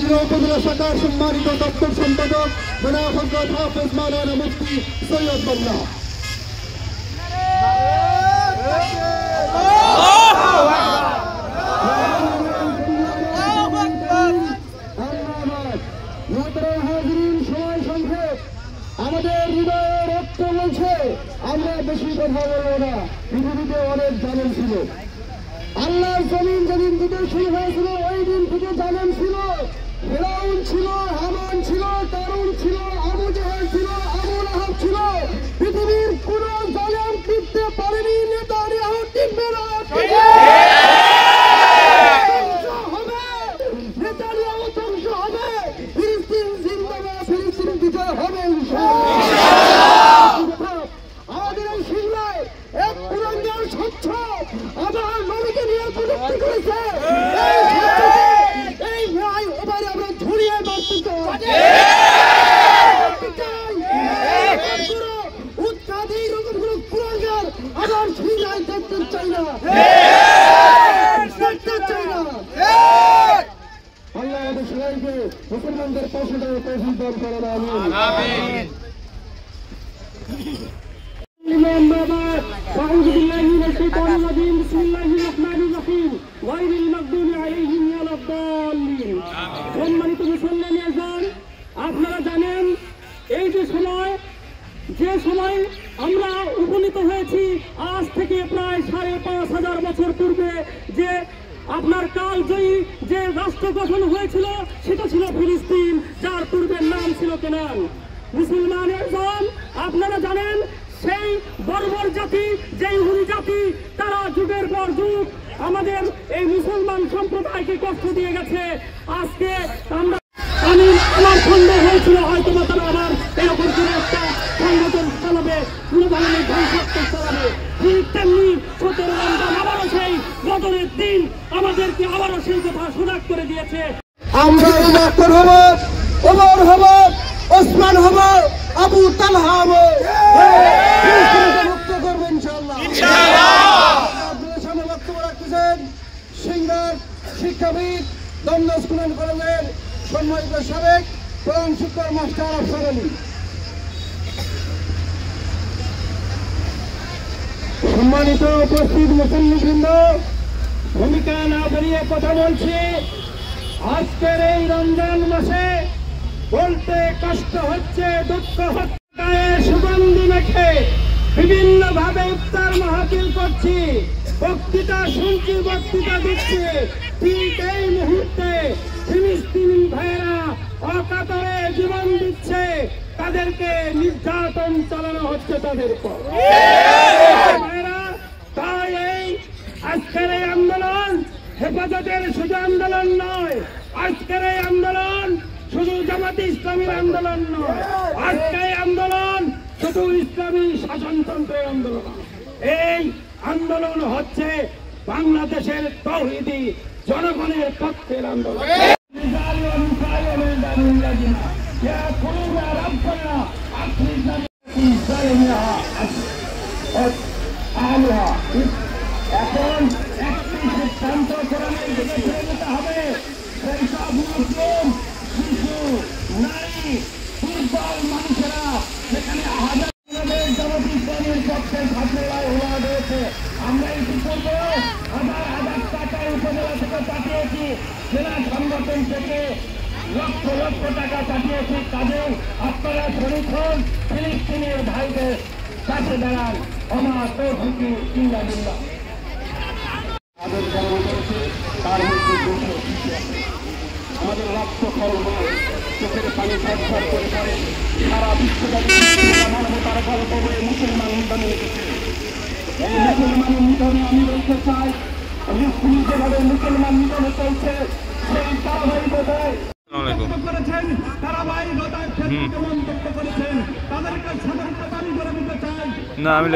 কেন্দ্রীয় উপজেলা শাখার সম্মানিত দপ্তর সম্পাদক জনাব হযরত হাফেজ মাওলানা মুফতি সৈয়দ মোল্লা। আমাদের হৃদয়ে রক্ত বলছে, আমরা বেশি কথা বলবো না। পৃথিবীতে অনেক জালেম ছিল, আল্লাহর জমিন যেদিন থেকে শুরু হয়েছিল ওই দিন থেকে জালেম ছিল। ফিরআউন ছিল, হামান ছিল, কারুন ছিল, আবু জাহেল ছিল, আবু লাহাব ছিল। পৃথিবীর কোন জালেম টিকতে পারেনি। নেতানিয়াহু টিকবে না, নেতানিয়াহু ধ্বংস হবে। ফিলিস্তিন জিন্দাবাদ, ফিলিস্তিন বিজয় হবে ইনশাআল্লাহ। আমাদের এই সিংলায় এক কুরাঙ্গার স্বচ্ছ আমার নবীকে নিয়ে প্রযুক্তি করেছে। এই ভাই এবারে আমরা ঝুড়িয়ে মারতে উৎখাত এইরকম কোন কুরাঙ্গার আবার সিংলায় দেখতে চাই না, দেখতে চাই না। আল্লাহ আমাদের সবাইকে মুসলমানদের পাশে দাঁড়িয়ে তৌফিক দান করেন, আমিন। أعوذ بالله من الشيطان الرجيم بسم الله الرحمن الرحيم غير المغضوب عليهم ولا الضالين। সম্মানিত মুসলমান আজান, আপনারা জানেন এই যে সময় আমরা উপনীত হয়েছি আজ থেকে প্রায় ৫,৫০০ বছর পূর্বে যে আপনার কালজয়ী যে রাষ্ট্র গঠন হয়েছিল সেটা ছিল ফিলিস্তিন, যার পূর্বের নাম ছিল কেনান। মুসলমান আজান, আপনারা জানেন সেই বর্বর জাতি, যে ইহুদি জাতি, তারা যুগের পর যুগ আমাদের এই মুসলমান সম্প্রদায়কে কষ্ট দিয়ে গেছে। আজকে আমার সন্দেহ হয়েছিল হয়তো তারা আবার এরকম কোন একটা সংগঠন চালাবে, কোন ধরনের ধ্বংসাত্মক চালাবে। ঠিক তেমনি ১৭ রমজান আবারও সেই বদরের দিন আমাদেরকে আবারও সেই কথা সজাগ করে দিয়েছে। আমরা উমর হব, ওমর হব, ওসমান হব, আবু তালহা হব, মুক্ত করবো ইনশাআল্লাহ। আপনাদের সামনে বক্তব্য রাখতেছেন সিঙ্গার শিক্ষাবিদ, দমদম স্কুল অ্যান্ড কলেজের সম্মানিত সাবেক প্রধান শিক্ষক মাস্টার আফসার আলী। সম্মানিত উপস্থিত মুসল্লিবৃন্দ, ভূমিকা না বেরিয়ে কথা বলছি। আজকের এই রমজান মাসে বলতে কষ্ট হচ্ছে, দুঃখ হচ্ছে, সুগন্ধি মেখে বিভিন্ন ভাবে ইফতার মাহফিল করছি, বক্তৃতা শুনছি, বক্তৃতা দিচ্ছি। ঠিক এই মুহূর্তে ফিলিস্তিনি ভাইয়েরা অকাতরে জীবন দিচ্ছে, তাদেরকে নির্যাতন চালানো হচ্ছে তাদের উপর। তাই এই আজকের এই আন্দোলন হেফাজতের শুধু আন্দোলন নয়, আজকের এই আন্দোলন শুধু জামাতে ইসলামীর আন্দোলন নয়, আজকে এই আন্দোলন শুধু ইসলামী শাসনতন্ত্রের আন্দোলন। এই আন্দোলন হচ্ছে বাংলাদেশের তাওহীদি জনগণের পক্ষের আন্দোলন। এখন একটি সিদ্ধান্ত কোরআনের দিকে ফিরে যেতে হবে। সেই সব মুসলিম, শিশু, নারী, দুর্বল মানুষেরা সেখানে জামাতে ইসলামীর পক্ষে ছাত্ররাই হওয়া রয়েছে। আমরা ইতিপূর্বে হাজার টাকা উপজেলা থেকে পাঠিয়েছি, জেলা সংগঠন থেকে লক্ষ লক্ষ টাকা পাঠিয়েছি। কাজেই আপনারা শরীর হন, ফিলিস্তিনের ভাইদের কাছে দাঁড়ান। আমার তৌফিকি ইল্লা বিল্লাহ। তার মধ্যে আমাদের রক্ত খরচ চোখের পানি ঝরঝর করে পড়ে। সারা বিশ্বব্যাপী মানবতার গল্প বলে মুসলমান নিধনে রেখেছে। এই মুসলমান নিধনে আমি বলতে চাই, যেভাবে মুসলমান নিধনে চলছে সেই ধারাবাহিকতায় করেছেন, ধারাবাহিকতায় মন্তব্য করেছেন, তাদেরকে সতর্কতা করে দিতে চাই। না আমি